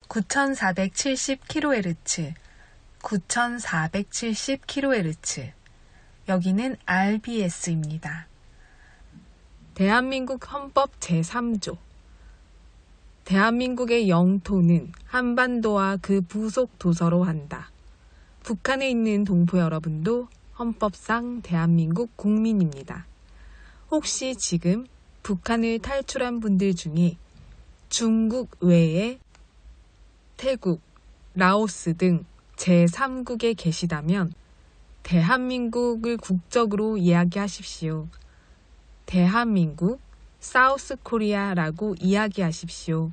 9470kHz, 9470kHz. 여기는 RBS입니다. 대한민국 헌법 제3조. 대한민국의 영토는 한반도와 그 부속 도서로 한다. 북한에 있는 동포 여러분도 헌법상 대한민국 국민입니다. 혹시 지금 북한을 탈출한 분들 중에 중국 외에 태국, 라오스 등 제3국에 계시다면 대한민국을 국적으로 이야기하십시오. 대한민국, 사우스 코리아라고 이야기하십시오.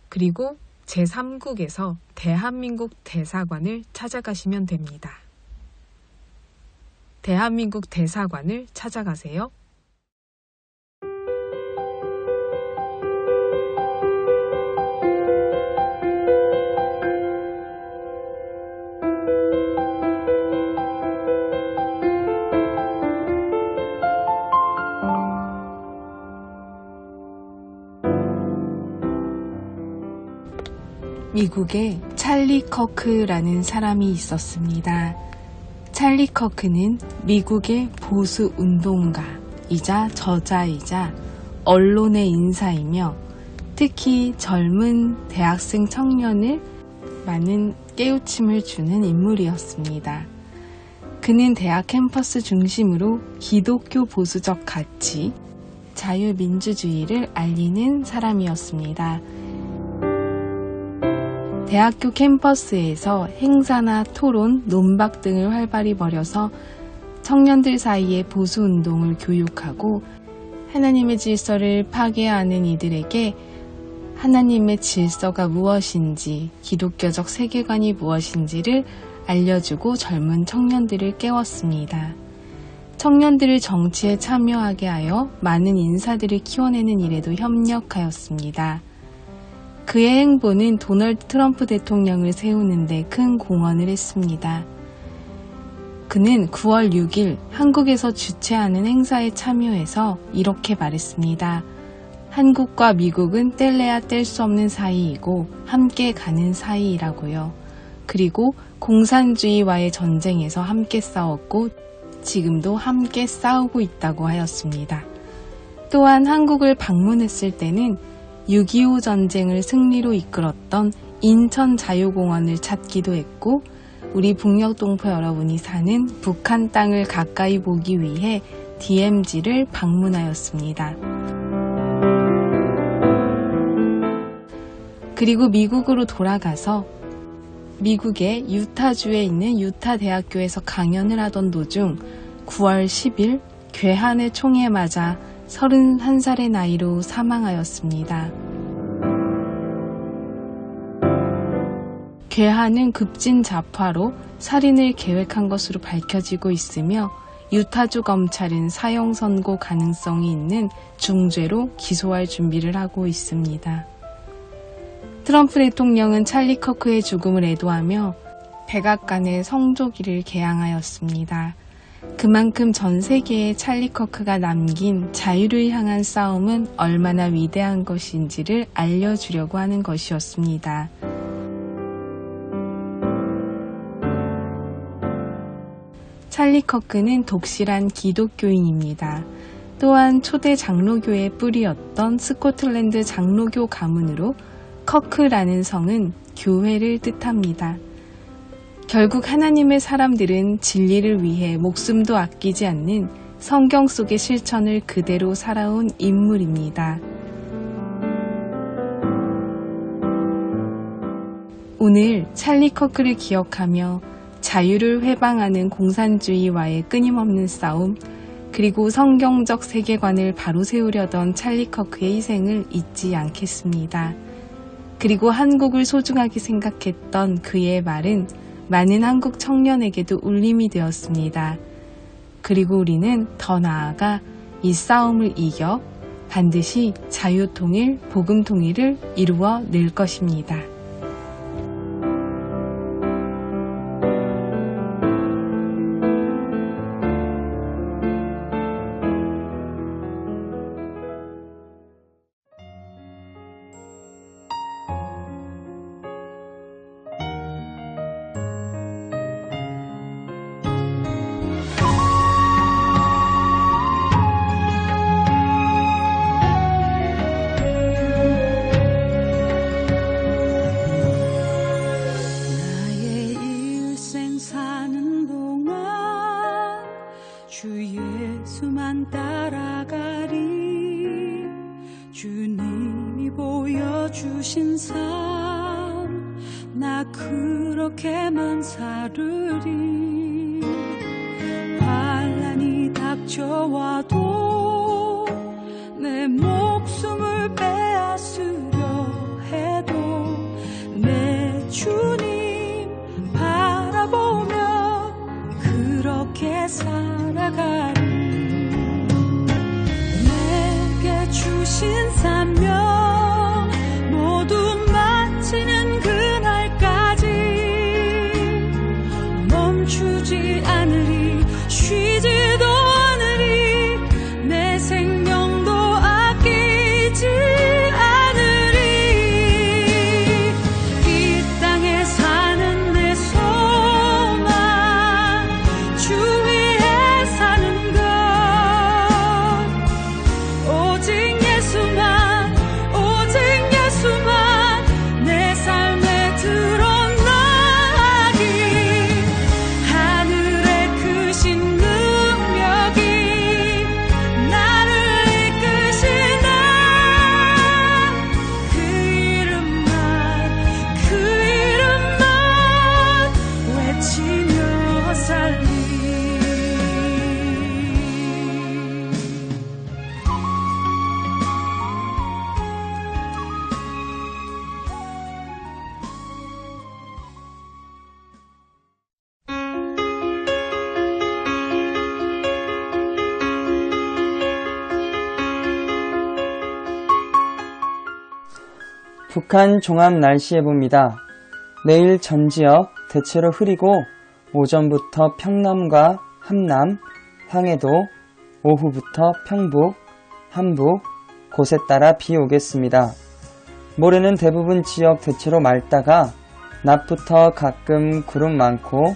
그리고 제3국에서 대한민국 대사관을 찾아가시면 됩니다. 대한민국 대사관을 찾아가세요. 미국에 찰리 커크라는 사람이 있었습니다. 찰리 커크는 미국의 보수 운동가이자 저자이자 언론의 인사이며 특히 젊은 대학생 청년을 많은 깨우침을 주는 인물이었습니다. 그는 대학 캠퍼스 중심으로 기독교 보수적 가치, 자유민주주의를 알리는 사람이었습니다. 대학교 캠퍼스에서 행사나 토론, 논박 등을 활발히 벌여서 청년들 사이에 보수운동을 교육하고 하나님의 질서를 파괴하는 이들에게 하나님의 질서가 무엇인지, 기독교적 세계관이 무엇인지를 알려주고 젊은 청년들을 깨웠습니다. 청년들을 정치에 참여하게 하여 많은 인사들을 키워내는 일에도 협력하였습니다. 그의 행보는 도널드 트럼프 대통령을 세우는 데 큰 공헌을 했습니다. 그는 9월 6일 한국에서 주최하는 행사에 참여해서 이렇게 말했습니다. 한국과 미국은 뗄래야 뗄 수 없는 사이이고 함께 가는 사이라고요. 그리고 공산주의와의 전쟁에서 함께 싸웠고 지금도 함께 싸우고 있다고 하였습니다. 또한 한국을 방문했을 때는 6.25 전쟁을 승리로 이끌었던 인천 자유공원을 찾기도 했고 우리 북녘 동포 여러분이 사는 북한 땅을 가까이 보기 위해 DMZ를 방문하였습니다. 그리고 미국으로 돌아가서 미국의 유타주에 있는 유타 대학교에서 강연을 하던 도중 9월 10일 괴한의 총에 맞아 31살의 나이로 사망하였습니다. 괴한은 급진 자파로 살인을 계획한 것으로 밝혀지고 있으며 유타주 검찰은 사형 선고 가능성이 있는 중죄로 기소할 준비를 하고 있습니다. 트럼프 대통령은 찰리 커크의 죽음을 애도하며 백악관의 성조기를 개항하였습니다. 그만큼 전 세계에 찰리 커크가 남긴 자유를 향한 싸움은 얼마나 위대한 것인지를 알려주려고 하는 것이었습니다. 찰리 커크는 독실한 기독교인입니다. 또한 초대 장로교의 뿌리였던 스코틀랜드 장로교 가문으로 커크라는 성은 교회를 뜻합니다. 결국 하나님의 사람들은 진리를 위해 목숨도 아끼지 않는 성경 속의 실천을 그대로 살아온 인물입니다. 오늘 찰리 커크를 기억하며 자유를 회방하는 공산주의와의 끊임없는 싸움, 그리고 성경적 세계관을 바로 세우려던 찰리 커크의 희생을 잊지 않겠습니다. 그리고 한국을 소중하게 생각했던 그의 말은 많은 한국 청년에게도 울림이 되었습니다. 그리고 우리는 더 나아가 이 싸움을 이겨 반드시 자유통일, 복음통일을 이루어 낼 것입니다. 주신 삶 나 그렇게만 살으리. 환난이 닥쳐와도 내 목숨을 빼앗으려 해도 내 주님 바라보며 그렇게 살아가리. 내게 주신 사명 모두 마치는 그날까지 멈추지 않으리. 쉬지도 않으리. 내 생명도 아끼지 않으리. 이 땅에 사는 내 소망 주 위에 사는 것 오직 예수만 오직 예수만 내 삶에 드러나기. 하늘의 크신 능력이 나를 이끄시네. 그 이름만 외치며 살리. 북한 종합 날씨 예보입니다. 내일 전 지역 대체로 흐리고 오전부터 평남과 함남, 황해도, 오후부터 평북, 함북, 곳에 따라 비 오겠습니다. 모레는 대부분 지역 대체로 맑다가 낮부터 가끔 구름 많고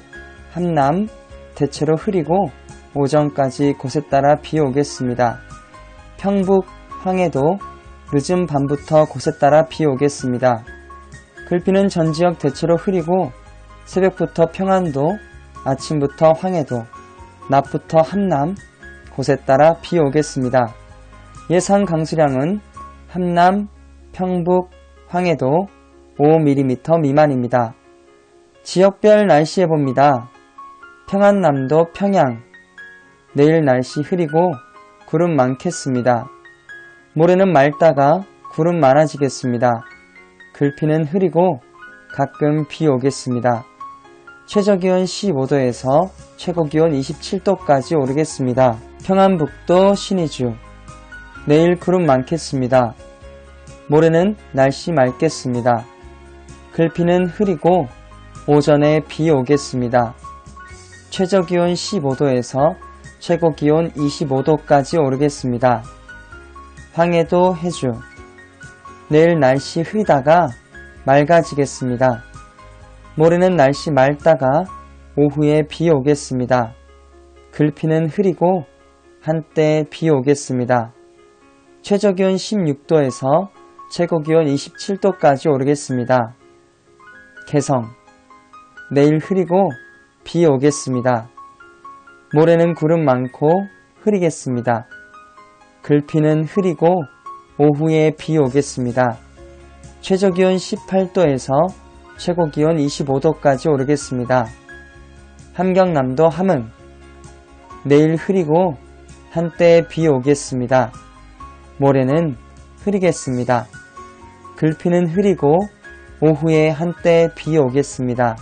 함남 대체로 흐리고 오전까지 곳에 따라 비 오겠습니다. 평북, 황해도 늦은 밤부터 곳에 따라 비 오겠습니다. 글비는 전 지역 대체로 흐리고 새벽부터 평안도, 아침부터 황해도, 낮부터 함남, 곳에 따라 비 오겠습니다. 예상 강수량은 함남, 평북, 황해도 5mm 미만입니다. 지역별 날씨 예보입니다. 평안남도 평양 내일 날씨 흐리고 구름 많겠습니다. 모레는 맑다가 구름 많아지겠습니다. 글피는 흐리고 가끔 비 오겠습니다. 최저기온 15도에서 최고기온 27도까지 오르겠습니다. 평안북도 신의주 내일 구름 많겠습니다. 모레는 날씨 맑겠습니다. 글피는 흐리고 오전에 비 오겠습니다. 최저기온 15도에서 최고기온 25도까지 오르겠습니다. 황해도 해주 내일 날씨 흐리다가 맑아지겠습니다. 모레는 날씨 맑다가 오후에 비 오겠습니다. 글피는 흐리고 한때 비 오겠습니다. 최저기온 16도에서 최고기온 27도까지 오르겠습니다. 개성 내일 흐리고 비 오겠습니다. 모레는 구름 많고 흐리겠습니다. 글피는 흐리고 오후에 비 오겠습니다. 최저기온 18도에서 최고기온 25도까지 오르겠습니다. 함경남도 함흥 내일 흐리고 한때 비 오겠습니다. 모레는 흐리겠습니다. 글피는 흐리고 오후에 한때 비 오겠습니다.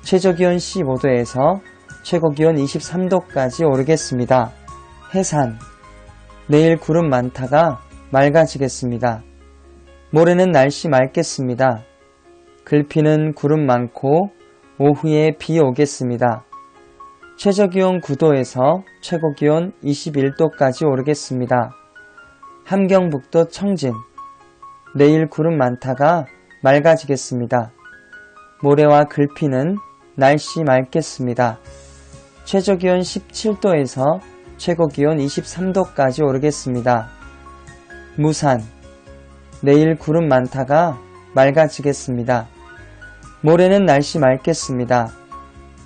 최저기온 15도에서 최고기온 23도까지 오르겠습니다. 해산 내일 구름 많다가 맑아지겠습니다. 모레는 날씨 맑겠습니다. 글피는 구름 많고 오후에 비 오겠습니다. 최저기온 9도에서 최고기온 21도까지 오르겠습니다. 함경북도 청진 내일 구름 많다가 맑아지겠습니다. 모레와 글피는 날씨 맑겠습니다. 최저기온 17도에서 최고기온 23도까지 오르겠습니다. 무산 내일 구름 많다가 맑아지겠습니다. 모레는 날씨 맑겠습니다.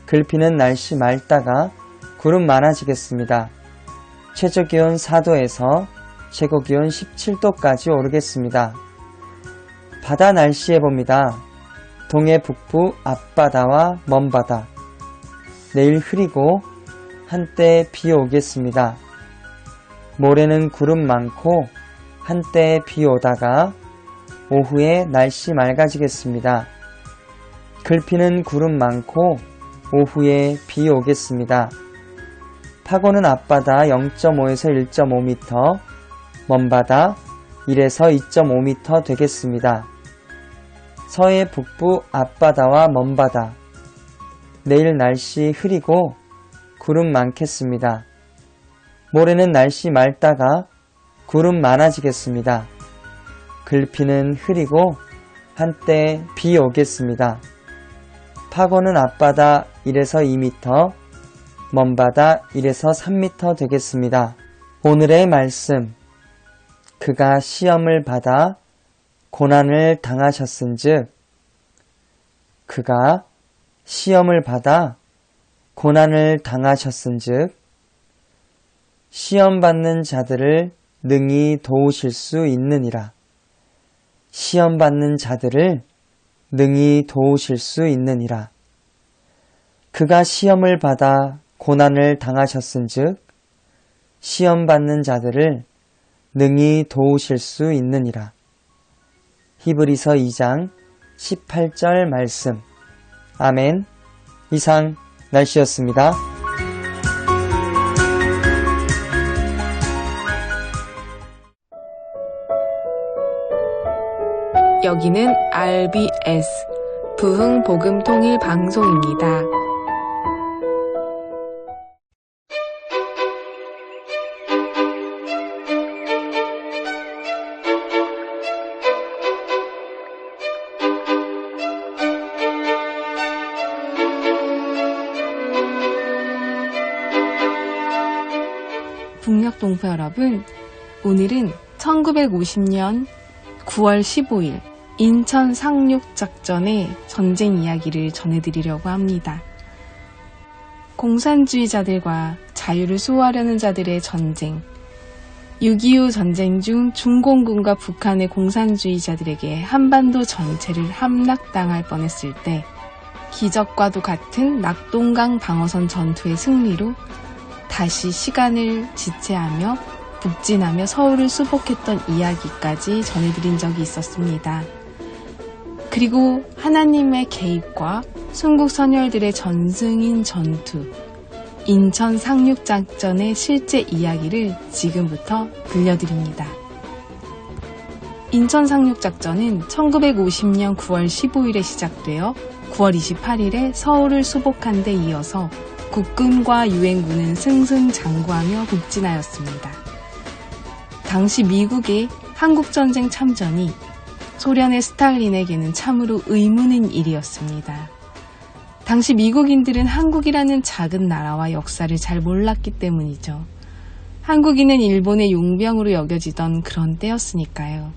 글피는 날씨 맑다가 구름 많아지겠습니다. 최저기온 4도에서 최고기온 17도까지 오르겠습니다. 바다 날씨 예보입니다. 동해 북부 앞바다와 먼바다. 내일 흐리고 한때 비 오겠습니다. 모레는 구름 많고 한때 비 오다가 오후에 날씨 맑아지겠습니다. 글피는 구름 많고 오후에 비 오겠습니다. 파고는 앞바다 0.5에서 1.5m, 먼바다 1에서 2.5m 되겠습니다. 서해 북부 앞바다와 먼바다. 내일 날씨 흐리고 구름 많겠습니다. 모레는 날씨 맑다가 구름 많아지겠습니다. 글피는 흐리고 한때 비 오겠습니다. 파고는 앞바다 1에서 2m, 먼바다 1에서 3m 되겠습니다. 오늘의 말씀. 그가 시험을 받아 고난을 당하셨은즉, 그가 시험을 받아 고난을 당하셨은즉, 시험 받는 자들을 능히 도우실 수 있느니라. 시험 받는 자들을 능히 도우실 수 있느니라. 그가 시험을 받아 고난을 당하셨은즉 시험 받는 자들을 능히 도우실 수 있느니라. 히브리서 2장 18절 말씀. 아멘. 이상 날씨였습니다. 여기는 RBS 부흥복음통일방송입니다. 북녘동포 여러분, 오늘은 1950년 9월 15일 인천 상륙작전의 전쟁 이야기를 전해드리려고 합니다. 공산주의자들과 자유를 수호하려는 자들의 전쟁, 6.25 전쟁 중 중공군과 북한의 공산주의자들에게 한반도 전체를 함락당할 뻔했을 때 기적과도 같은 낙동강 방어선 전투의 승리로 다시 시간을 지체하며 북진하며 서울을 수복했던 이야기까지 전해드린 적이 있었습니다. 그리고 하나님의 개입과 순국 선열들의 전승인 전투, 인천 상륙작전의 실제 이야기를 지금부터 들려드립니다. 인천 상륙작전은 1950년 9월 15일에 시작되어 9월 28일에 서울을 수복한 데 이어서 국군과 유엔군은 승승장구하며 북진하였습니다. 당시 미국의 한국전쟁 참전이 소련의 스탈린에게는 참으로 의문인 일이었습니다. 당시 미국인들은 한국이라는 작은 나라와 역사를 잘 몰랐기 때문이죠. 한국인은 일본의 용병으로 여겨지던 그런 때였으니까요.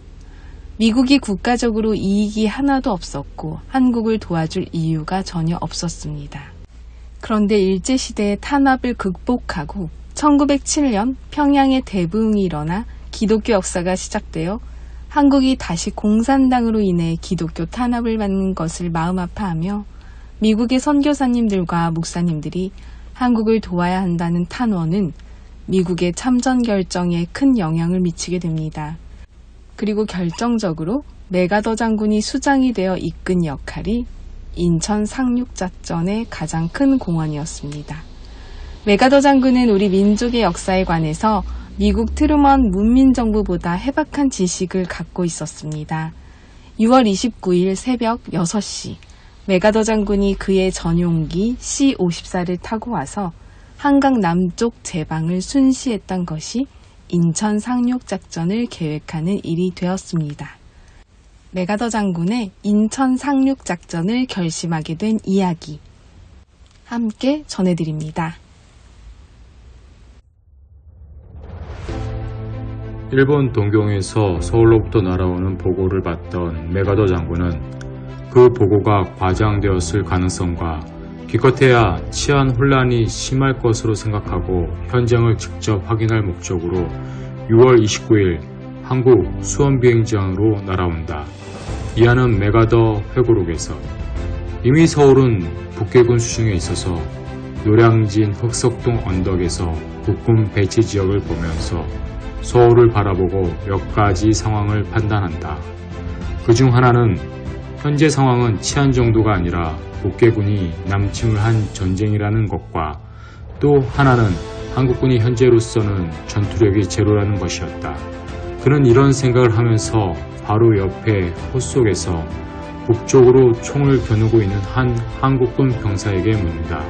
미국이 국가적으로 이익이 하나도 없었고 한국을 도와줄 이유가 전혀 없었습니다. 그런데 일제시대의 탄압을 극복하고 1907년 평양에 대부흥이 일어나 기독교 역사가 시작되어 한국이 다시 공산당으로 인해 기독교 탄압을 받는 것을 마음 아파하며 미국의 선교사님들과 목사님들이 한국을 도와야 한다는 탄원은 미국의 참전 결정에 큰 영향을 미치게 됩니다. 그리고 결정적으로 메가더 장군이 수장이 되어 이끈 역할이 인천 상륙작전의 가장 큰 공헌이었습니다. 메가더 장군은 우리 민족의 역사에 관해서 미국 트루먼 문민정부보다 해박한 지식을 갖고 있었습니다. 6월 29일 새벽 6시 메가더 장군이 그의 전용기 C-54를 타고 와서 한강 남쪽 제방을 순시했던 것이 인천 상륙작전을 계획하는 일이 되었습니다. 메가더 장군의 인천 상륙작전을 결심하게 된 이야기 함께 전해드립니다. 일본 동경에서 서울로부터 날아오는 보고를 받던 메가더 장군은 그 보고가 과장되었을 가능성과 기껏해야 치안 혼란이 심할 것으로 생각하고 현장을 직접 확인할 목적으로 6월 29일 한국 수원비행장으로 날아온다. 이하는 메가더 회고록에서 이미 서울은 북계군 수중에 있어서 노량진 흑석동 언덕에서 국군 배치 지역을 보면서 서울을 바라보고 몇 가지 상황을 판단한다. 그중 하나는 현재 상황은 치안 정도가 아니라 북계군이 남침을 한 전쟁이라는 것과 또 하나는 한국군이 현재로서는 전투력이 제로라는 것이었다. 그는 이런 생각을 하면서 바로 옆에 호 속에서 북쪽으로 총을 겨누고 있는 한 한국군 병사에게 묻는다.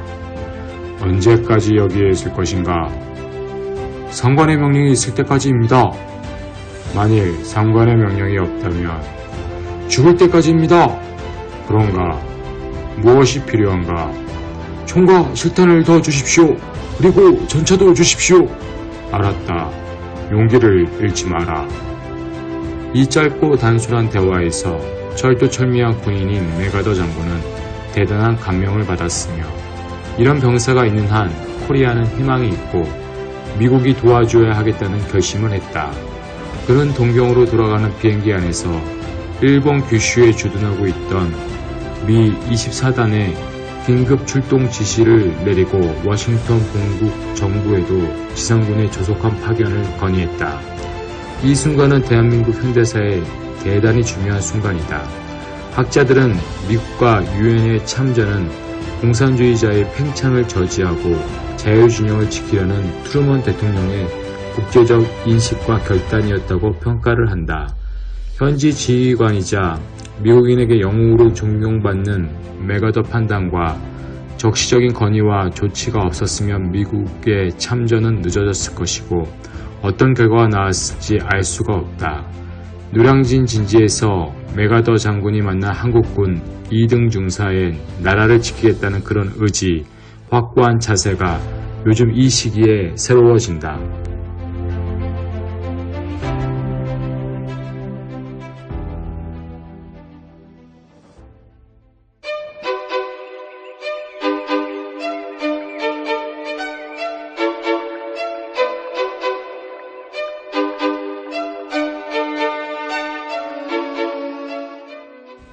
언제까지 여기에 있을 것인가? 상관의 명령이 있을 때까지입니다. 만일 상관의 명령이 없다면 죽을 때까지입니다. 그런가? 무엇이 필요한가? 총과 실탄을 더 주십시오. 그리고 전차도 주십시오. 알았다. 용기를 잃지 마라. 이 짧고 단순한 대화에서 철두철미한 군인인 메가더 장군은 대단한 감명을 받았으며 이런 병사가 있는 한 코리아는 희망이 있고 미국이 도와줘야 하겠다는 결심을 했다. 그는 동경으로 돌아가는 비행기 안에서 일본 규슈에 주둔하고 있던 미 24단의 긴급 출동 지시를 내리고 워싱턴 본국 정부에도 지상군의 조속한 파견을 건의했다. 이 순간은 대한민국 현대사에 대단히 중요한 순간이다. 학자들은 미국과 유엔의 참전은 공산주의자의 팽창을 저지하고 자유진영을 지키려는 트루먼 대통령의 국제적 인식과 결단이었다고 평가를 한다. 현지 지휘관이자 미국인에게 영웅으로 존경받는 메가더 판단과 적시적인 건의와 조치가 없었으면 미국의 참전은 늦어졌을 것이고 어떤 결과가 나왔을지 알 수가 없다. 노량진 진지에서 메가더 장군이 만난 한국군 2등 중사의 나라를 지키겠다는 그런 의지, 확고한 자세가 요즘 이 시기에 새로워진다.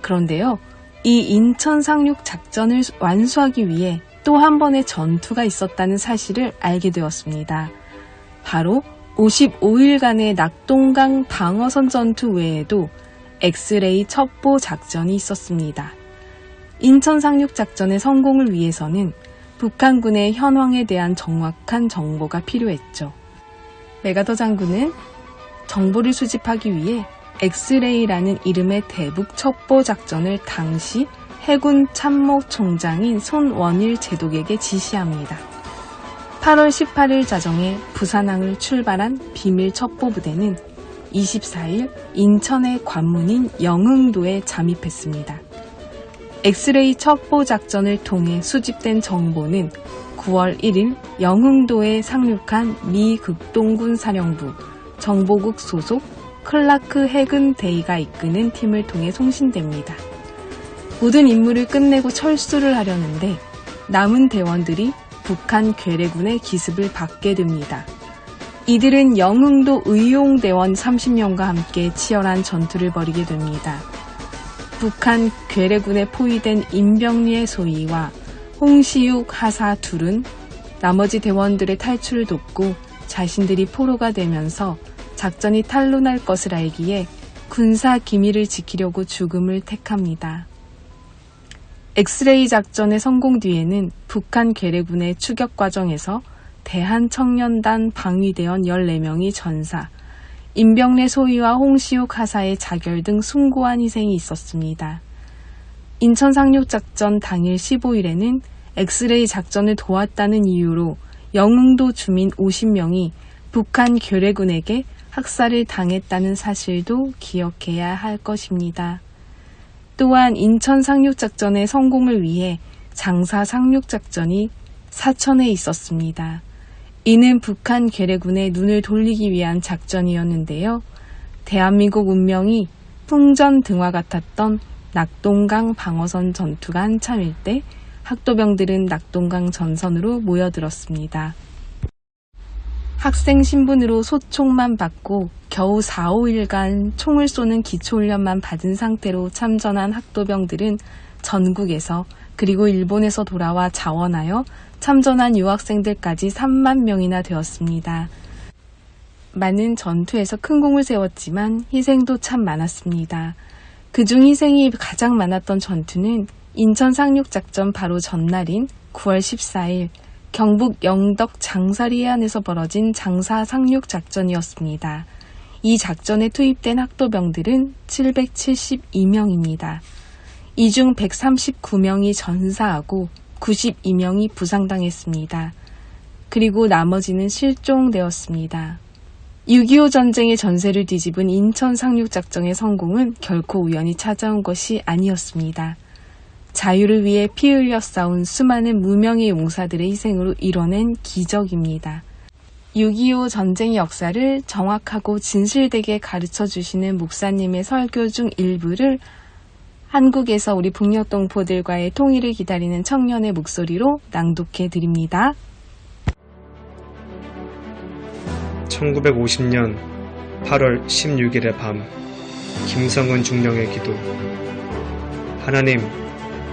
그런데요, 이 인천 상륙 작전을 완수하기 위해 또 한 번의 전투가 있었다는 사실을 알게 되었습니다. 바로 55일간의 낙동강 방어선 전투 외에도 엑스레이 첩보 작전이 있었습니다. 인천 상륙 작전의 성공을 위해서는 북한군의 현황에 대한 정확한 정보가 필요했죠. 메가더 장군은 정보를 수집하기 위해 엑스레이라는 이름의 대북 첩보 작전을 당시 해군 참모총장인 손원일 제독에게 지시합니다. 8월 18일 자정에 부산항을 출발한 비밀 첩보부대는 24일 인천의 관문인 영흥도에 잠입했습니다. 엑스레이 첩보 작전을 통해 수집된 정보는 9월 1일 영흥도에 상륙한 미 극동군 사령부 정보국 소속 클라크 해군 대위가 이끄는 팀을 통해 송신됩니다. 모든 임무를 끝내고 철수를 하려는데 남은 대원들이 북한 괴뢰군의 기습을 받게 됩니다. 이들은 영흥도 의용대원 30명과 함께 치열한 전투를 벌이게 됩니다. 북한 괴뢰군에 포위된 임병리의 소위와 홍시육 하사 둘은 나머지 대원들의 탈출을 돕고 자신들이 포로가 되면서 작전이 탄로날 것을 알기에 군사 기밀을 지키려고 죽음을 택합니다. 엑스레이 작전의 성공 뒤에는 북한 괴뢰군의 추격 과정에서 대한청년단 방위대원 14명이 전사, 임병래 소위와 홍시욱 하사의 자결 등 숭고한 희생이 있었습니다. 인천 상륙 작전 당일 15일에는 엑스레이 작전을 도왔다는 이유로 영흥도 주민 50명이 북한 괴뢰군에게 학살을 당했다는 사실도 기억해야 할 것입니다. 또한 인천 상륙작전의 성공을 위해 장사 상륙작전이 사천에 있었습니다. 이는 북한 괴뢰군의 눈을 돌리기 위한 작전이었는데요. 대한민국 운명이 풍전등화 같았던 낙동강 방어선 전투가 한참일 때 학도병들은 낙동강 전선으로 모여들었습니다. 학생 신분으로 소총만 받고 겨우 4-5일간 총을 쏘는 기초훈련만 받은 상태로 참전한 학도병들은 전국에서 그리고 일본에서 돌아와 자원하여 참전한 유학생들까지 3만 명이나 되었습니다. 많은 전투에서 큰 공을 세웠지만 희생도 참 많았습니다. 그중 희생이 가장 많았던 전투는 인천 상륙작전 바로 전날인 9월 14일 경북 영덕 장사리 해안에서 벌어진 장사 상륙작전이었습니다. 이 작전에 투입된 학도병들은 772명입니다. 이 중 139명이 전사하고 92명이 부상당했습니다. 그리고 나머지는 실종되었습니다. 6.25 전쟁의 전세를 뒤집은 인천 상륙작전의 성공은 결코 우연히 찾아온 것이 아니었습니다. 자유를 위해 피 흘려 싸운 수많은 무명의 용사들의 희생으로 이뤄낸 기적입니다. 6.25 전쟁의 역사를 정확하고 진실되게 가르쳐 주시는 목사님의 설교 중 일부를 한국에서 우리 북녘동포들과의 통일을 기다리는 청년의 목소리로 낭독해 드립니다. 1950년 8월 16일의 밤, 김성은 중령의 기도. 하나님,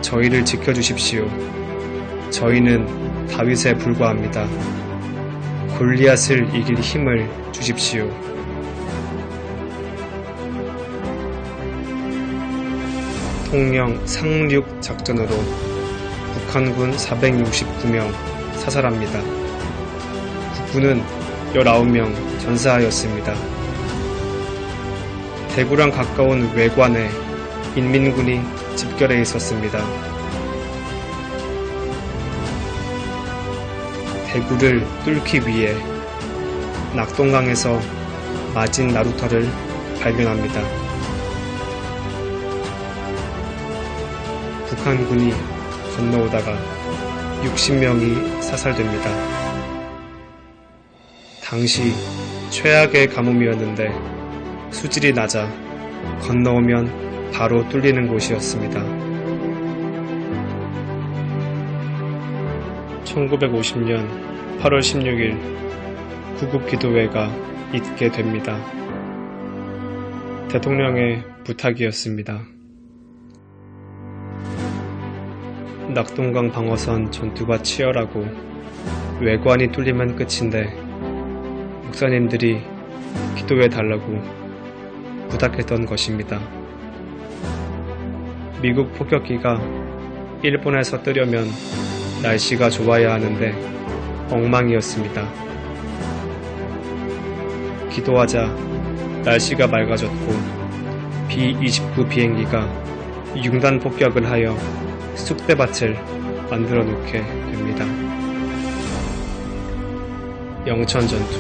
저희를 지켜주십시오. 저희는 다윗에 불과합니다. 골리앗을 이길 힘을 주십시오. 통영 상륙 작전으로 북한군 469명 사살합니다. 국군은 19명 전사하였습니다. 대구랑 가까운 외관에 인민군이 집결해 있었습니다. 대구를 뚫기 위해 낙동강에서 마진 나루터를 발견합니다. 북한군이 건너오다가 60명이 사살됩니다. 당시 최악의 가뭄이었는데 수질이 낮아 건너오면 바로 뚫리는 곳이었습니다. 1950년 8월 16일 구국기도회가 있게 됩니다. 대통령의 부탁이었습니다. 낙동강 방어선 전투가 치열하고 외관이 뚫리면 끝인데 목사님들이 기도해달라고 부탁했던 것입니다. 미국 폭격기가 일본에서 뜨려면 날씨가 좋아야 하는데 엉망이었습니다. 기도하자 날씨가 맑아졌고 B-29 비행기가 융단 폭격을 하여 쑥대밭을 만들어 놓게 됩니다. 영천 전투.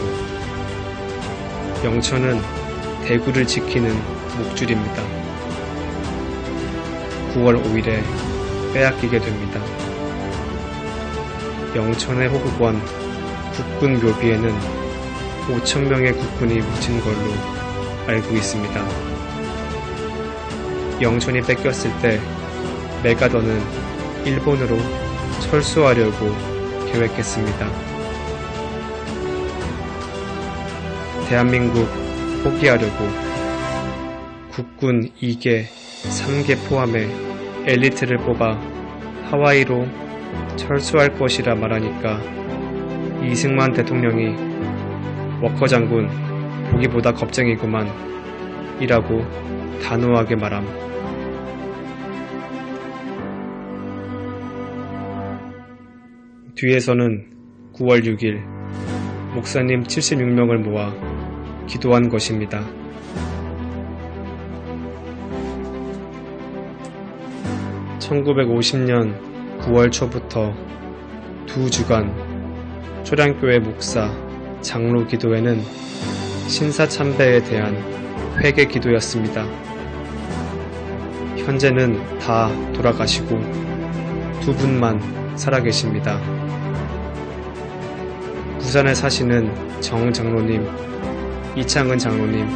영천은 대구를 지키는 목줄입니다. 9월 5일에 빼앗기게 됩니다. 영천의 호국원 국군 묘비에는 5,000명의 국군이 묻힌 걸로 알고 있습니다. 영천이 뺏겼을 때 메가더는 일본으로 철수하려고 계획했습니다. 대한민국 포기하려고 국군 2개, 3개 포함해 엘리트를 뽑아 하와이로 철수할 것이라 말하니까 이승만 대통령이 워커 장군 보기보다 겁쟁이구만 이라고 단호하게 말함. 뒤에서는 9월 6일 목사님 76명을 모아 기도한 것입니다. (1950년 9월) 초부터 2주간 초량교회 목사, 장로 기도회는 신사참배에 대한 회개 기도였습니다. 현재는 다 돌아가시고 2분만 살아계십니다. 부산에 사시는 정 장로님, 이창은 장로님,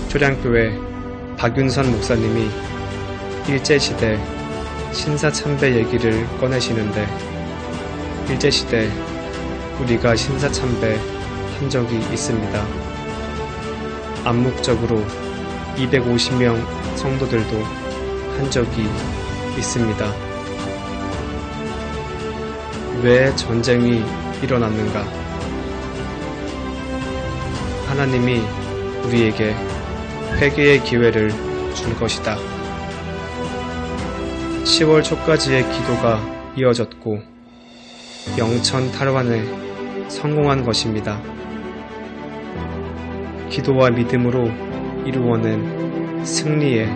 초량교회 박윤선 목사님이 일제시대 신사참배 얘기를 꺼내시는데 일제시대 우리가 신사참배 한 적이 있습니다. 암묵적으로 250명 성도들도 한 적이 있습니다. 왜 전쟁이 일어났는가? 하나님이 우리에게 회개의 기회를 준 것이다. 10월 초까지의 기도가 이어졌고 영천 탈환에 성공한 것입니다. 기도와 믿음으로 이루어낸 승리의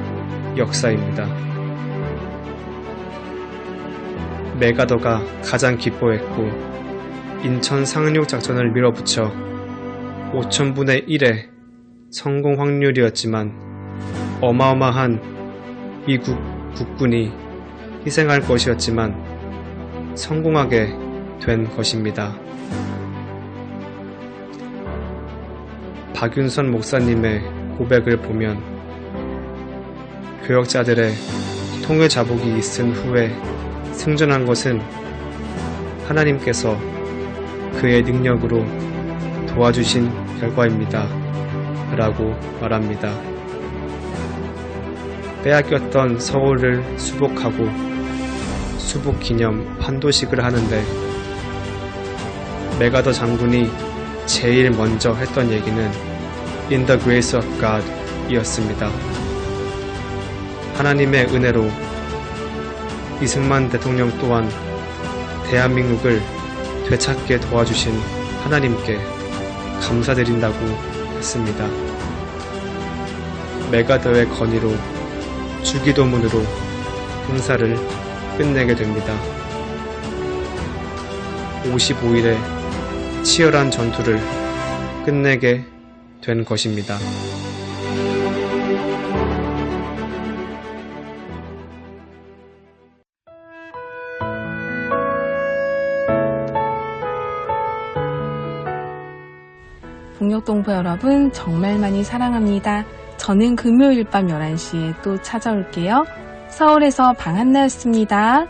역사입니다. 메가더가 가장 기뻐했고 인천 상륙 작전을 밀어붙여 5,000분의 1의 성공 확률이었지만 어마어마한 미국 국군이 희생할 것이었지만 성공하게 된 것입니다. 박윤선 목사님의 고백을 보면 교역자들의 통회 자복이 있은 후에 승전한 것은 하나님께서 그의 능력으로 도와주신 결과입니다. 라고 말합니다. 빼앗겼던 서울을 수복하고 수복 기념 환도식을 하는데 메가더 장군이 제일 먼저 했던 얘기는 In the grace of God 이었습니다. 하나님의 은혜로 이승만 대통령 또한 대한민국을 되찾게 도와주신 하나님께 감사드린다고 했습니다. 메가더의 건의로 주기도문으로 행사를 끝내게 됩니다. 55일의 치열한 전투를 끝내게 된 것입니다. 북녘동포 여러분, 정말 많이 사랑합니다. 저는 금요일 밤 11시에 또 찾아올게요. 서울에서 방한나였습니다.